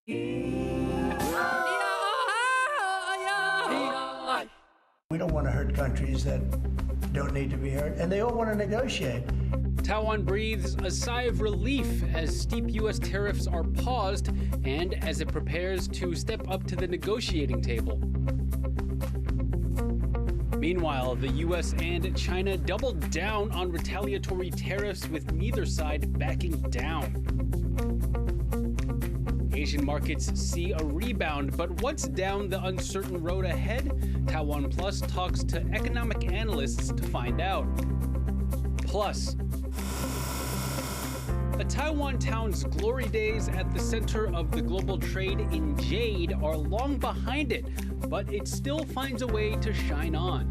We don't want to hurt countries that don't need to be hurt, and they all want to negotiate. Taiwan breathes a sigh of relief as steep U.S. tariffs are paused and as it prepares to step up to the negotiating table. Meanwhile, the U.S. and China doubled down on retaliatory tariffs, with neither side backing down. Asian markets see a rebound, but what's down the uncertain road ahead? TaiwanPlus talks to economic analysts to find out. Plus, a Taiwan town's glory days at the center of the global trade in jade are long behind it, but it still finds a way to shine on.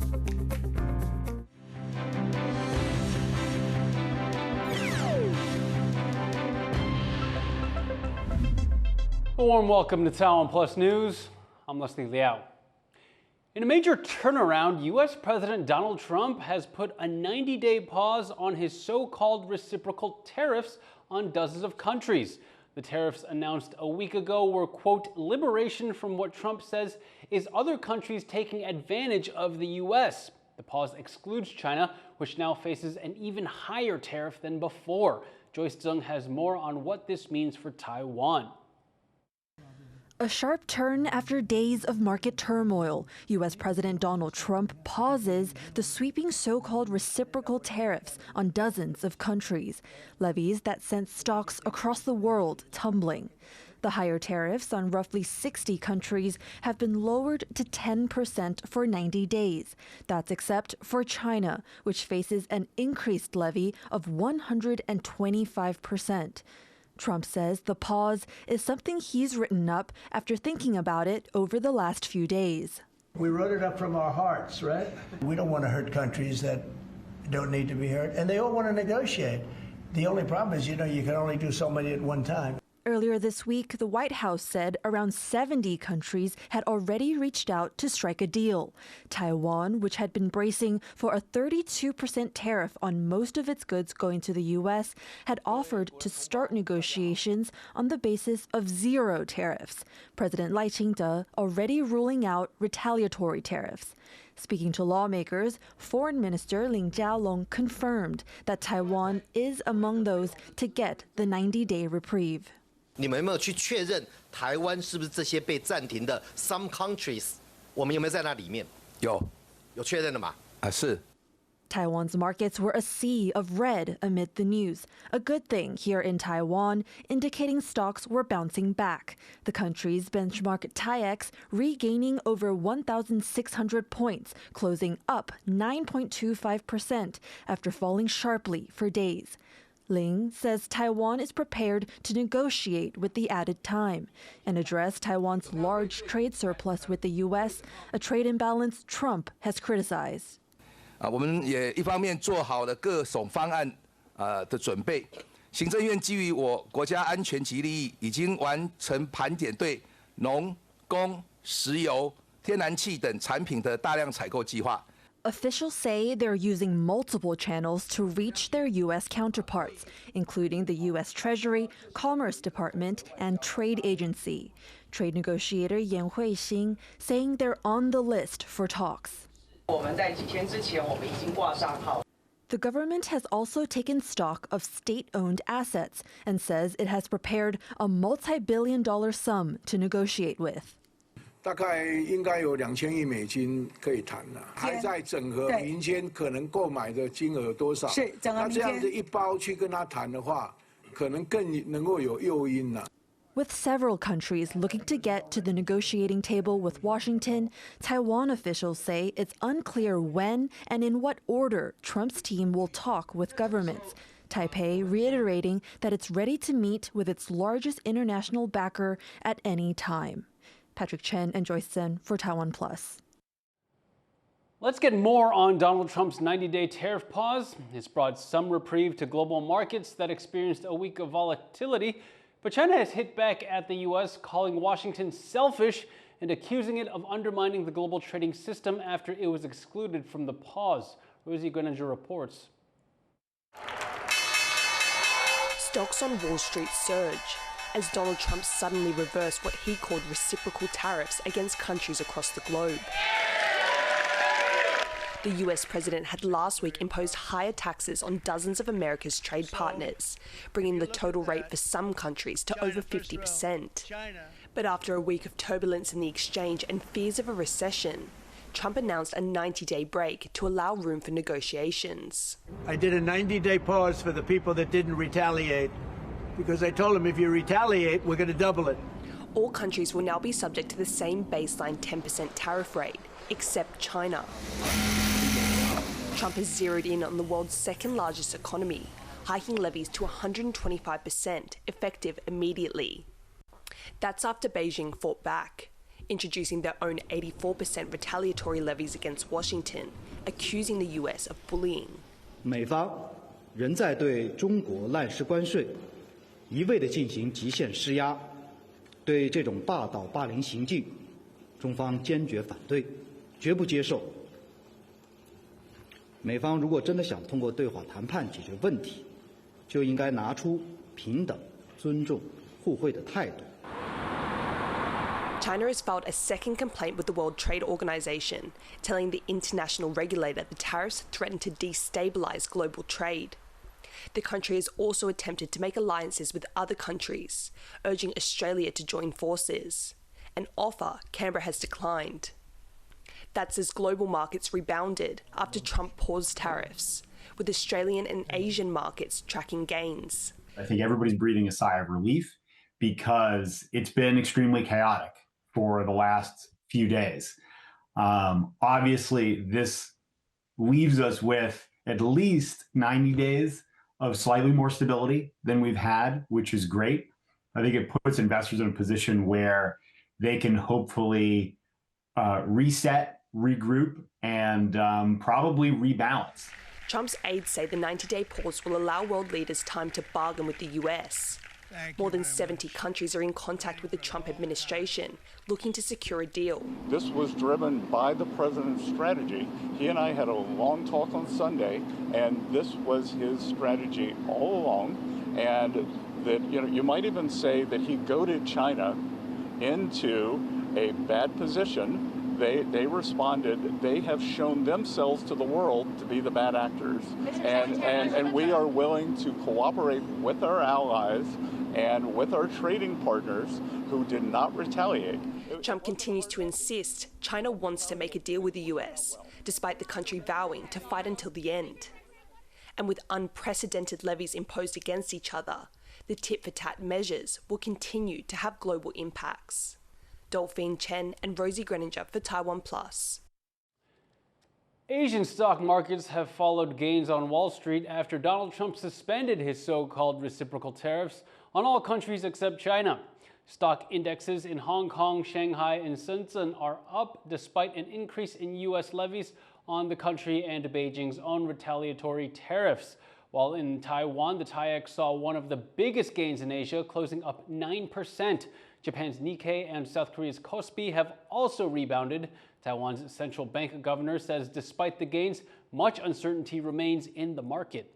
A warm welcome to TaiwanPlus News. I'm Leslie Liao. In a major turnaround, U.S. President Donald Trump has put a 90-day pause on his so-called reciprocal tariffs on dozens of countries. The tariffs announced a week ago were, quote, liberation from what Trump says is other countries taking advantage of the U.S. The pause excludes China, which now faces an even higher tariff than before. Joyce Zeng has more on what this means for Taiwan. A sharp turn after days of market turmoil. U.S. President Donald Trump pauses the sweeping so-called reciprocal tariffs on dozens of countries, levies that sent stocks across the world tumbling. The higher tariffs on roughly 60 countries have been lowered to 10% for 90 days. That's except for China, which faces an increased levy of 125%. Trump says the pause is something he's written up after thinking about it over the last few days. We wrote it up from our hearts, right? We don't want to hurt countries that don't need to be hurt, and they all want to negotiate. The only problem is, you can only do so many at one time. Earlier this week, the White House said around 70 countries had already reached out to strike a deal. Taiwan, which had been bracing for a 32% tariff on most of its goods going to the U.S., had offered to start negotiations on the basis of zero tariffs. President Lai Ching-te already ruling out retaliatory tariffs. Speaking to lawmakers, Foreign Minister Ling Jialong confirmed that Taiwan is among those to get the 90-day reprieve. 你们有没有去确认台湾是不是这些被暂停的 some countries？ 我们有没有在那里面？有确认了吗？是。Taiwan's markets were a sea of red amid the news, a good thing here in Taiwan, indicating stocks were bouncing back. The country's benchmark TAIEX regaining over 1,600 points, closing up 9.25% after falling sharply for days. Ling says Taiwan is prepared to negotiate with the added time and address Taiwan's large trade surplus with the U.S., a trade imbalance Trump has criticized. 我们也一方面做好了各种方案的准备，行政院基于我国家安全及利益，已经完成盘点对农工、石油、天然气等产品的大量采购计划。 Officials say they're using multiple channels to reach their U.S. counterparts, including the U.S. Treasury, Commerce Department, and Trade Agency. Trade negotiator Yan Huixing saying they're on the list for talks. The government has also taken stock of state-owned assets and says it has prepared a multi-billion-dollar sum to negotiate with. 大概应该有2000亿美金可以谈了，还在整合民间可能购买的金额多少。是，整合民间。那这样子一包去跟他谈的话，可能更能够有诱因了。 With several countries looking to get to the negotiating table with Washington, Taiwan officials say it's unclear when and in what order Trump's team will talk with governments. Taipei reiterating that it's ready to meet with its largest international backer at any time. Patrick Chen and Joyce Zhen for TaiwanPlus. Let's get more on Donald Trump's 90-day tariff pause. It's brought some reprieve to global markets that experienced a week of volatility. But China has hit back at the U.S., calling Washington selfish and accusing it of undermining the global trading system after it was excluded from the pause. Rosie Greninger reports. Stocks on Wall Street surge. as Donald Trump suddenly reversed what he called reciprocal tariffs against countries across the globe. The US president had last week imposed higher taxes on dozens of America's trade partners, bringing the total rate for some countries to over 50%. But after a week of turbulence in the exchange and fears of a recession, Trump announced a 90-day break to allow room for negotiations. I did a 90-day pause for the people that didn't retaliate, because I told them if you retaliate, we're going to double it. All countries will now be subject to the same baseline 10% tariff rate, except China. Trump has zeroed in on the world's second largest economy, hiking levies to 125%, effective immediately. That's after Beijing fought back, introducing their own 84% retaliatory levies against Washington, accusing the US of bullying. 美方仍在对中国滥施关税，一味地进行极限施压，对这种霸道霸凌行径，中方坚决反对，绝不接受。美方如果真的想通过对话谈判解决问题，就应该拿出平等、尊重、互惠的态度。 China has filed a second complaint with the World Trade Organization, telling the international regulator the tariffs threaten to destabilize global trade. The country has also attempted to make alliances with other countries, urging Australia to join forces, an offer Canberra has declined. That's as global markets rebounded after Trump paused tariffs, with Australian and Asian markets tracking gains. I think everybody's breathing a sigh of relief because it's been extremely chaotic for the last few days. Obviously, this leaves us with at least 90 days of slightly more stability than we've had, which is great. I think it puts investors in a position where they can hopefully reset, regroup, and probably rebalance. Trump's aides say the 90-day pause will allow world leaders time to bargain with the US. More than 70 countries are in contact with the Trump administration, looking to secure a deal. This was driven by the president's strategy. He and I had a long talk on Sunday, and this was his strategy all along. And that, you might even say that he goaded China into a bad position. They responded. They have shown themselves to the world to be the bad actors. And we are willing to cooperate with our allies and with our trading partners who did not retaliate. Trump continues to insist China wants to make a deal with the US, despite the country vowing to fight until the end. And with unprecedented levies imposed against each other, the tit-for-tat measures will continue to have global impacts. Dolphine Chen and Rosie Greninger for TaiwanPlus. Asian stock markets have followed gains on Wall Street after Donald Trump suspended his so-called reciprocal tariffs on all countries except China. Stock indexes in Hong Kong, Shanghai, and Shenzhen are up despite an increase in U.S. levies on the country and Beijing's own retaliatory tariffs. While in Taiwan, the TAIEX saw one of the biggest gains in Asia, closing up 9%. Japan's Nikkei and South Korea's Kospi have also rebounded. Taiwan's central bank governor says despite the gains, much uncertainty remains in the market.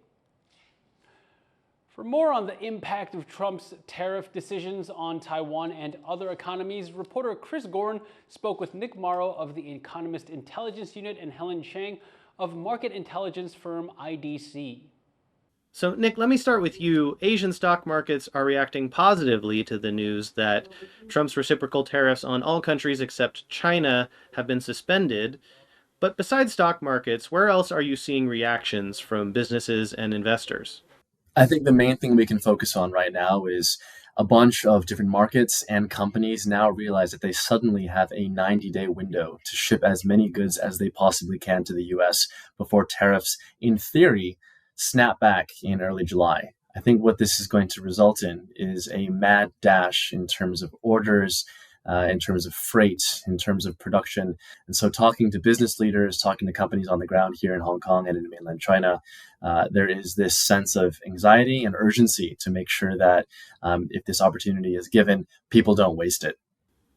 For more on the impact of Trump's tariff decisions on Taiwan and other economies, reporter Chris Gorin spoke with Nick Morrow of the Economist Intelligence Unit and Helen Chang of market intelligence firm IDC. So, Nick, let me start with you. Asian stock markets are reacting positively to the news that Trump's reciprocal tariffs on all countries except China have been suspended. But besides stock markets, where else are you seeing reactions from businesses and investors? I think the main thing we can focus on right now is a bunch of different markets and companies now realize that they suddenly have a 90-day window to ship as many goods as they possibly can to the U.S. before tariffs, in theory, snap back in early July. I think what this is going to result in is a mad dash in terms of orders, in terms of freight, in terms of production. And so talking to business leaders, talking to companies on the ground here in Hong Kong and in mainland China, there is this sense of anxiety and urgency to make sure that if this opportunity is given, people don't waste it.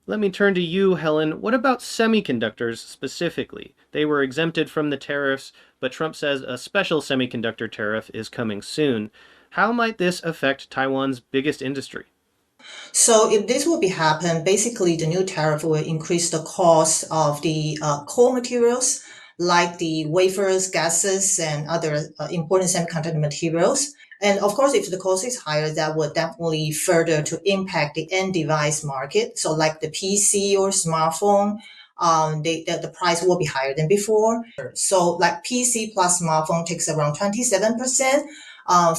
Let me turn to you, Helen. What about semiconductors specifically? They were exempted from the tariffs, but Trump says a special semiconductor tariff is coming soon. How might this affect Taiwan's biggest industry? So if this will be happen, basically the new tariff will increase the cost of the core materials like the wafers, gases, and other important semiconductor materials. And of course, if the cost is higher, that would definitely further to impact the end device market. So like the PC or smartphone, the price will be higher than before. So like PC plus smartphone takes around 27%.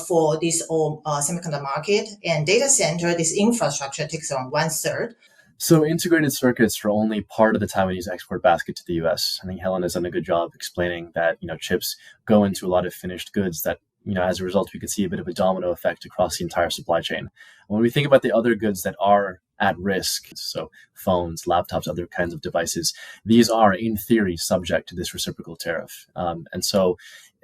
For this semiconductor market, and data center, this infrastructure takes around 1/3. So integrated circuits are only part of the Taiwanese export basket to the U.S. I think Helen has done a good job explaining that chips go into a lot of finished goods that as a result we could see a bit of a domino effect across the entire supply chain. When we think about the other goods that are at risk, so phones, laptops, other kinds of devices, these are in theory subject to this reciprocal tariff, and so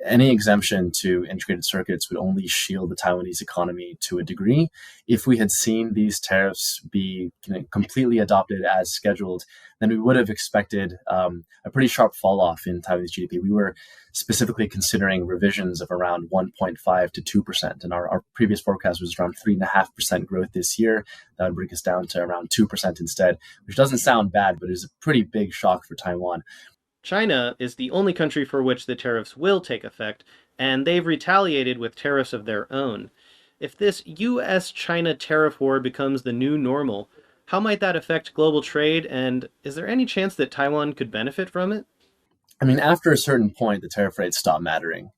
any exemption to integrated circuits would only shield the Taiwanese economy to a degree. If we had seen these tariffs be completely adopted as scheduled, then we would have expected a pretty sharp fall off in Taiwanese GDP. We were specifically considering revisions of around 1.5 to 2%, and our previous forecast was around 3.5% growth this year. That would bring us down to around 2% instead, which doesn't sound bad, but is a pretty big shock for Taiwan. China is the only country for which the tariffs will take effect, and they've retaliated with tariffs of their own. If this U.S.-China tariff war becomes the new normal, how might that affect global trade, and is there any chance that Taiwan could benefit from it? I mean, after a certain point, the tariff rates stop mattering.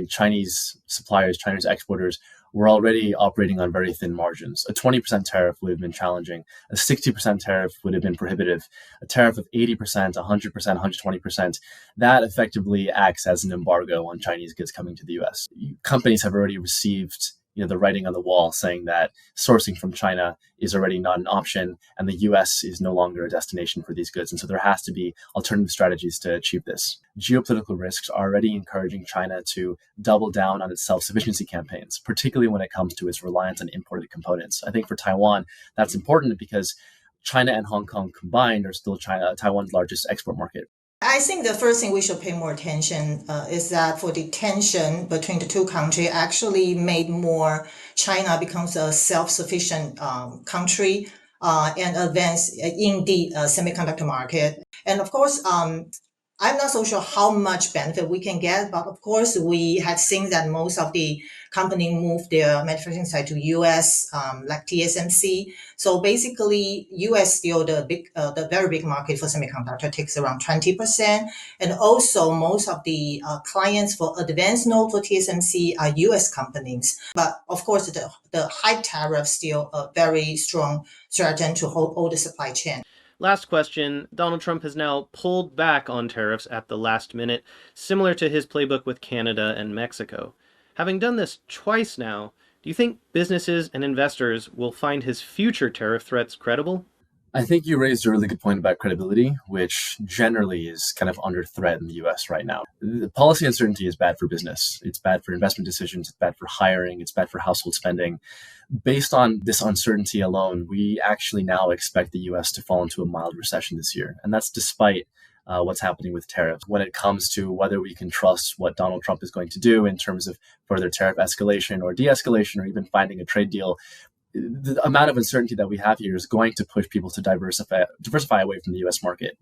Chinese suppliers, Chinese exporters were already operating on very thin margins. A 20% tariff would have been challenging. A 60% tariff would have been prohibitive. A tariff of 80%, 100%, 120%, that effectively acts as an embargo on Chinese goods coming to the U.S. Companies have already received the writing on the wall saying that sourcing from China is already not an option and the U.S. is no longer a destination for these goods. And so there has to be alternative strategies to achieve this. Geopolitical risks are already encouraging China to double down on its self-sufficiency campaigns, particularly when it comes to its reliance on imported components. I think for Taiwan, that's important because China and Hong Kong combined are still Taiwan's largest export market. I think the first thing we should pay more attention is that for the tension between the two countries actually made more China becomes a self-sufficient country and advance in the semiconductor market. And of course, I'm not so sure how much benefit we can get, but of course, we have seen that most of the company move their manufacturing site to US, like TSMC. So basically, US still the very big market for semiconductor takes around 20%. And also most of the clients for advanced node for TSMC are US companies. But of course, the high tariff still a very strong threat to hold the supply chain. Last question. Donald Trump has now pulled back on tariffs at the last minute, similar to his playbook with Canada and Mexico. Having done this twice now, do you think businesses and investors will find his future tariff threats credible? I think you raised a really good point about credibility, which generally is kind of under threat in the US right now. The policy uncertainty is bad for business. It's bad for investment decisions. It's bad for hiring. It's bad for household spending. Based on this uncertainty alone, we actually now expect the US to fall into a mild recession this year. And that's despite what's happening with tariffs. When it comes to whether we can trust what Donald Trump is going to do in terms of further tariff escalation or de-escalation or even finding a trade deal, the amount of uncertainty that we have here is going to push people to diversify away from the U.S. market.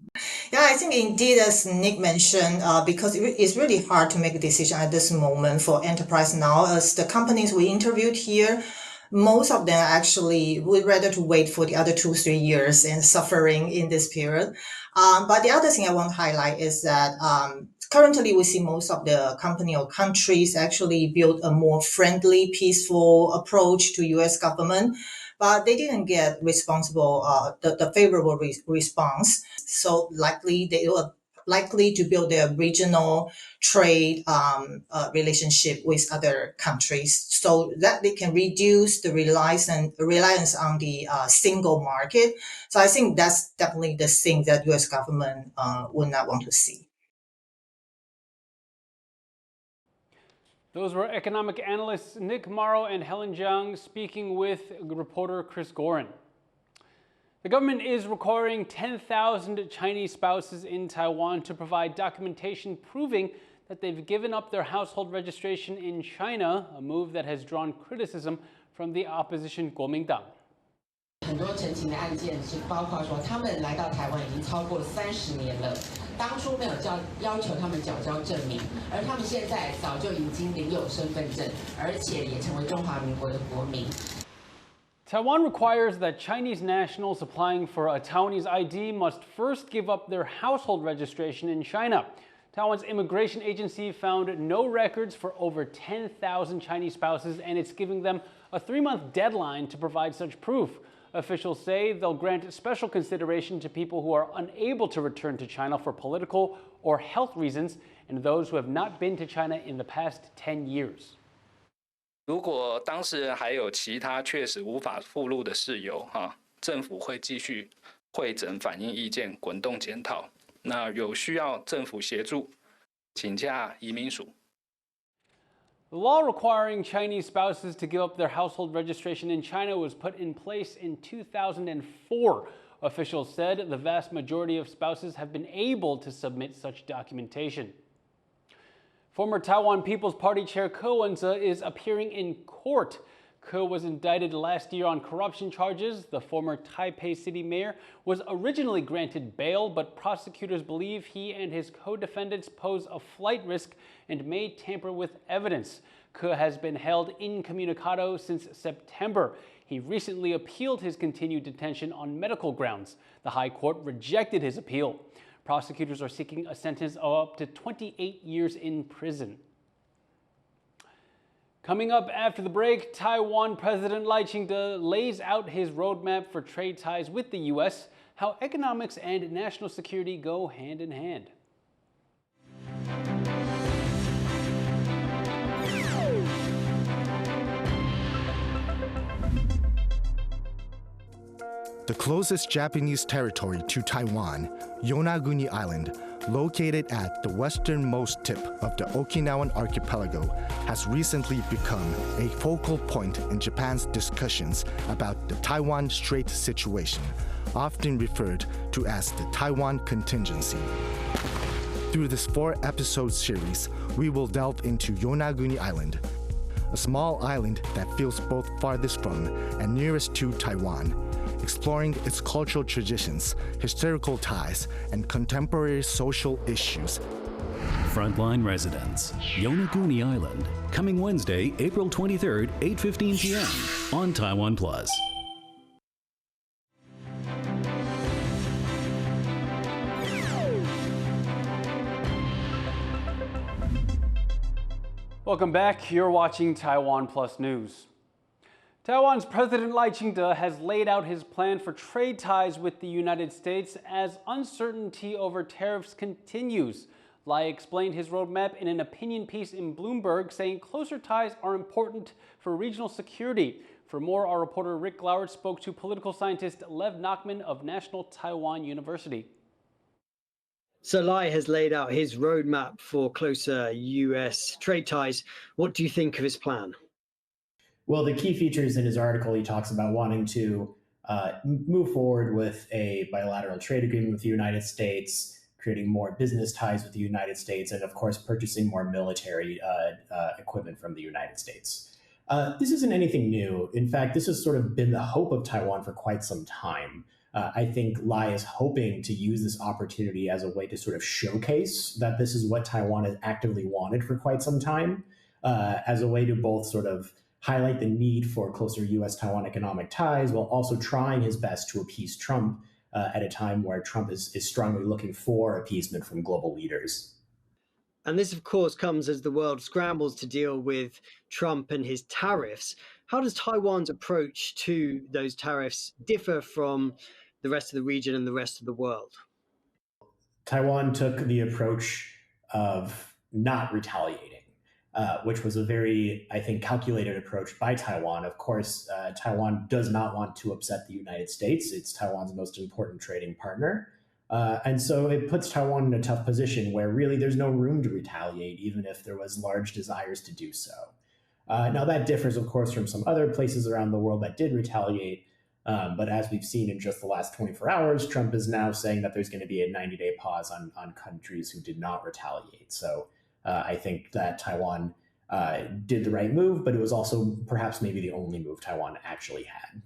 Yeah, I think indeed, as Nick mentioned, because it's really hard to make a decision at this moment for enterprise now. As the companies we interviewed here, most of them actually would rather to wait for the other 2-3 years and suffering in this period. But the other thing I want to highlight is that currently we see most of the company or countries actually build a more friendly, peaceful approach to U.S. government, but they didn't get the favorable response. So likely they will likely to build their regional trade relationship with other countries so that they can reduce the reliance on the single market. So I think that's definitely the thing that U.S. government would not want to see. Those were economic analysts Nick Morrow and Helen Zhang speaking with reporter Chris Gorin. The government is requiring 10,000 Chinese spouses in Taiwan to provide documentation proving that they've given up their household registration in China, a move that has drawn criticism from the opposition Kuomintang. 很多陈情的案件是包括说，他们来到台湾已经超过30年了，当初没有要求他们缴交证明，而他们现在早就已经领有身份证，而且也成为中华民国的国民。Taiwan requires that Chinese nationals applying for a Taiwanese ID must first give up their household registration in China. Taiwan's immigration agency found no records for over 10,000 Chinese spouses, and it's giving them a 3-month deadline to provide such proof. Officials say they'll grant special consideration to people who are unable to return to China for political or health reasons, and those who have not been to China in the past 10 years. 如果当事人还有其他确实无法附录的事由，政府会继续会诊、反映意见、滚动检讨。那有需要政府协助，请假移民署。The law requiring Chinese spouses to give up their household registration in China was put in place in 2004. Officials said the vast majority of spouses have been able to submit such documentation. Former Taiwan People's Party Chair Ko Wen-je is appearing in court. Ko was indicted last year on corruption charges. The former Taipei city mayor was originally granted bail, but prosecutors believe he and his co-defendants pose a flight risk and may tamper with evidence. Ko has been held incommunicado since September. He recently appealed his continued detention on medical grounds. The High Court rejected his appeal. Prosecutors are seeking a sentence of up to 28 years in prison. Coming up after the break, Taiwan President Lai Ching-te lays out his roadmap for trade ties with the U.S., how economics and national security go hand in hand. The closest Japanese territory to Taiwan, Yonaguni Island, located at the westernmost tip of the Okinawan archipelago, has recently become a focal point in Japan's discussions about the Taiwan Strait situation, often referred to as the Taiwan contingency. Through this 4-episode series, we will delve into Yonaguni Island, a small island that feels both farthest from and nearest to Taiwan, exploring its cultural traditions, historical ties, and contemporary social issues. Frontline Residents, Yonaguni Island, coming Wednesday, April 23rd, 8:15 p.m. on TaiwanPlus. Welcome back. You're watching Taiwan Plus News. Taiwan's President Lai Ching-te has laid out his plan for trade ties with the United States as uncertainty over tariffs continues. Lai explained his roadmap in an opinion piece in Bloomberg, saying closer ties are important for regional security. For more, our reporter Rick Glauert spoke to political scientist Lev Nachman of National Taiwan University. So Lai has laid out his roadmap for closer U.S. trade ties. What do you think of his plan? Well, the key features in his article, he talks about wanting to move forward with a bilateral trade agreement with the United States, creating more business ties with the United States, and of course, purchasing more military equipment from the United States. This isn't anything new. In fact, this has sort of been the hope of Taiwan for quite some time. I think Lai is hoping to use this opportunity as a way to sort of showcase that this is what Taiwan has actively wanted for quite some time, as a way to both sort of highlight the need for closer U.S.-Taiwan economic ties, while also trying his best to appease Trump at a time where Trump is strongly looking for appeasement from global leaders. And this, of course, comes as the world scrambles to deal with Trump and his tariffs. How does Taiwan's approach to those tariffs differ from the rest of the region and the rest of the world? Taiwan took the approach of not retaliating. Which was a very, I think, calculated approach by Taiwan. Of course, Taiwan does not want to upset the United States. It's Taiwan's most important trading partner. And so it puts Taiwan in a tough position where really there's no room to retaliate, even if there was large desires to do so. Now that differs, of course, from some other places around the world that did retaliate. But as we've seen in just the last 24 hours, Trump is now saying that there's going to be a 90-day pause on countries who did not retaliate. So I think that Taiwan did the right move, but it was also perhaps maybe the only move Taiwan actually had.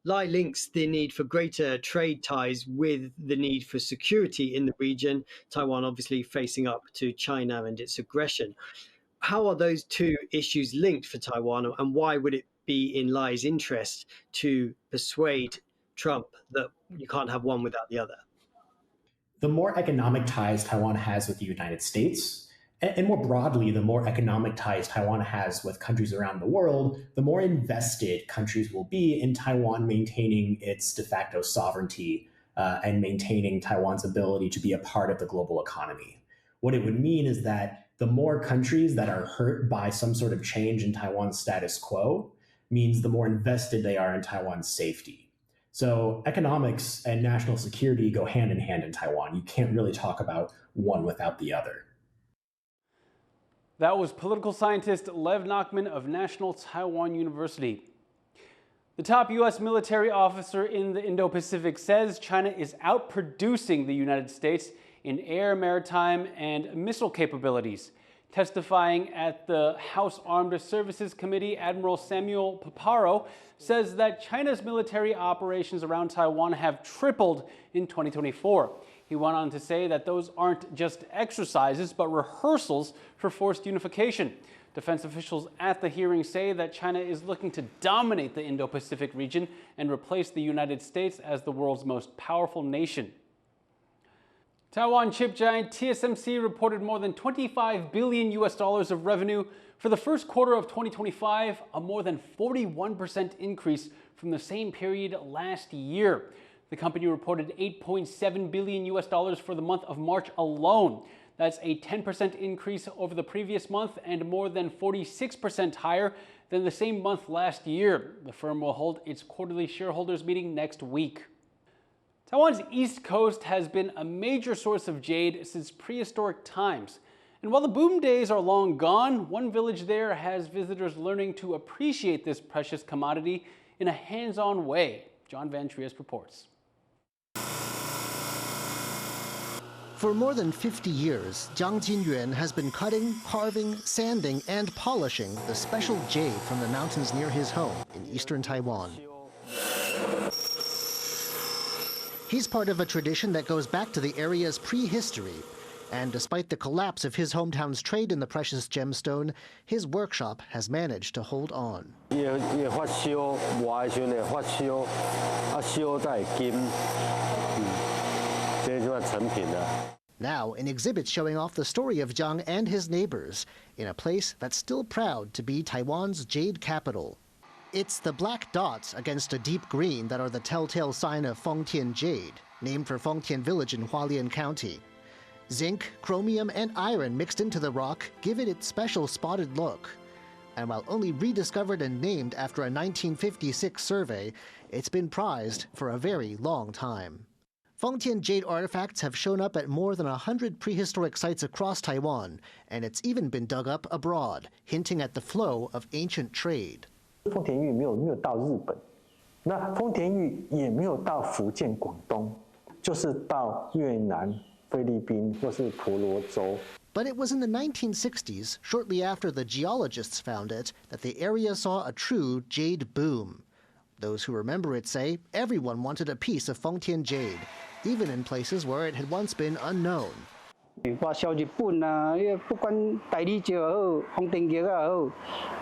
Lai links the need for greater trade ties with the need for security in the region, Taiwan obviously facing up to China and its aggression. How are those two issues linked for Taiwan, and why would it be in Lai's interest to persuade Trump that you can't have one without the other? The more economic ties Taiwan has with the United States, and more broadly, the more economic ties Taiwan has with countries around the world, the more invested countries will be in Taiwan maintaining its de facto sovereignty and maintaining Taiwan's ability to be a part of the global economy. What it would mean is that the more countries that are hurt by some sort of change in Taiwan's status quo means the more invested they are in Taiwan's safety. So economics and national security go hand in hand in Taiwan. You can't really talk about one without the other. That was political scientist Lev Nachman of National Taiwan University. The top U.S. military officer in the Indo-Pacific says China is outproducing the United States in air, maritime, and missile capabilities. Testifying at the House Armed Services Committee, Admiral Samuel Paparo says that China's military operations around Taiwan have tripled in 2024. He went on to say that those aren't just exercises, but rehearsals for forced unification. Defense officials at the hearing say that China is looking to dominate the Indo-Pacific region and replace the United States as the world's most powerful nation. Taiwan chip giant TSMC reported more than $25 billion of revenue for the first quarter of 2025, a more than 41% increase from the same period last year. The company reported $8.7 billion for the month of March alone. That's a 10% increase over the previous month and more than 46% higher than the same month last year. The firm will hold its quarterly shareholders meeting next week. Taiwan's east coast has been a major source of jade since prehistoric times. And while the boom days are long gone, one village there has visitors learning to appreciate this precious commodity in a hands-on way. John Van Triest reports. For more than 50 years, Jiang Jinyuan has been cutting, carving, sanding, and polishing the special jade from the mountains near his home in eastern Taiwan. He's part of a tradition that goes back to the area's prehistory, and despite the collapse of his hometown's trade in the precious gemstone, his workshop has managed to hold on. Now, an exhibit showing off the story of Jiang and his neighbors in a place that's still proud to be Taiwan's jade capital. It's the black dots against a deep green that are the telltale sign of Fengtian jade, named for Fengtian village in Hualien County. Zinc, chromium, and iron mixed into the rock give it its special spotted look. And while only rediscovered and named after a 1956 survey, it's been prized for a very long time. Fengtian jade artifacts have shown up at more than 100 prehistoric sites across Taiwan, and it's even been dug up abroad, hinting at the flow of ancient trade. 丰田玉没有到日本，那丰田玉也没有到福建、广东，就是到越南、菲律宾或是婆罗洲。 But it was in the 1960s, shortly after the geologists found it, that the area saw a true jade boom. Those who remember it say everyone wanted a piece of Fengtian jade, even in places where it had once been unknown. 外销日本啊，不管大理石也好，丰田玉也好，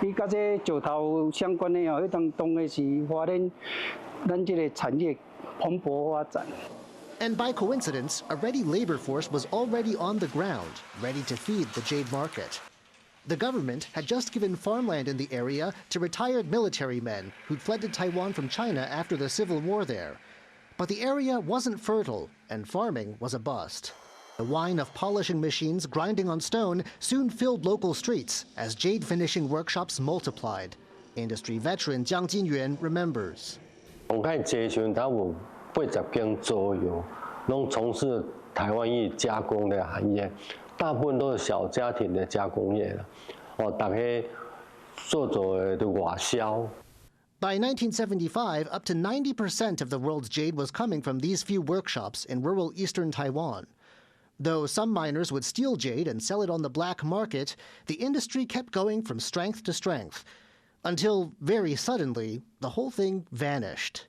伊甲这石头相关的哦，迄当然是华人咱这个产业蓬勃发展。 And by coincidence, a ready labor force was already on the ground, ready to feed the jade market. The government had just given farmland in the area to retired military men who'd fled to Taiwan from China after the Civil War there. But the area wasn't fertile, and farming was a bust. The whine of polishing machines grinding on stone soon filled local streets as jade finishing workshops multiplied. Industry veteran Jiang Jinyuan remembers. 80间左右，拢从事台湾玉加工的行业，大部分都是小家庭的加工业了。哦，大家做的外销。 By 1975, up to 90% of the world's jade was coming from these few workshops in rural eastern Taiwan. Though some miners would steal jade and sell it on the black market, the industry kept going from strength to strength, until very suddenly, the whole thing vanished.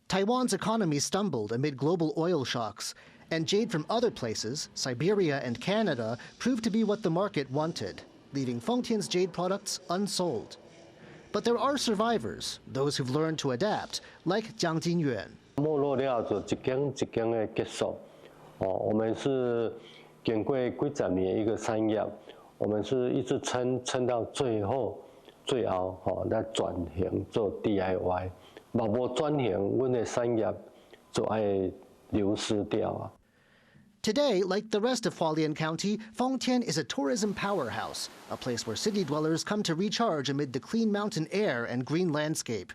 Taiwan's economy stumbled amid global oil shocks, and jade from other places, Siberia and Canada, proved to be what the market wanted, leaving Fengtian's jade products unsold. But there are survivors, those who've learned to adapt, like Jiang Jinyuan. 没落了就一间一间的结束。我们是经过几十年一个产业，我们是一直撑到最后，来转型做 DIY。若无转型，阮的产业就爱流失掉啊。 Today, like the rest of Hualien County, Fengtian is a tourism powerhouse, a place where city dwellers come to recharge amid the clean mountain air and green landscape.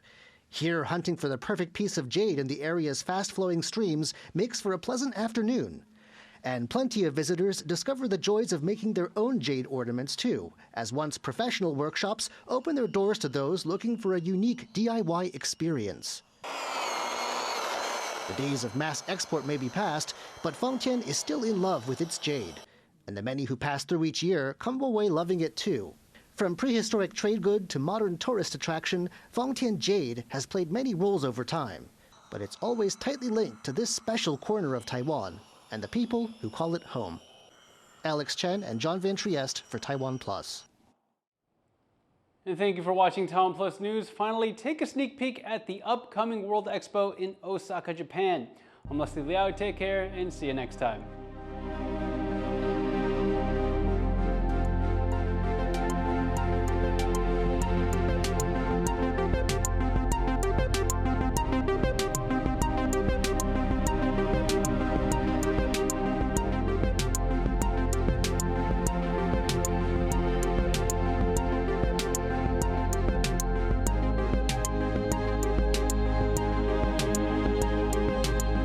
Here, hunting for the perfect piece of jade in the area's fast-flowing streams makes for a pleasant afternoon. And plenty of visitors discover the joys of making their own jade ornaments too, as once professional workshops open their doors to those looking for a unique DIY experience. The days of mass export may be past, but Fengtian is still in love with its jade. And the many who pass through each year come away loving it too. From prehistoric trade good to modern tourist attraction, Fengtian jade has played many roles over time. But it's always tightly linked to this special corner of Taiwan and the people who call it home. Alex Chen and John Van Trieste for TaiwanPlus. And thank you for watching TaiwanPlus News. Finally, take a sneak peek at the upcoming World Expo in Osaka, Japan. I'm Leslie Liao. Take care and see you next time.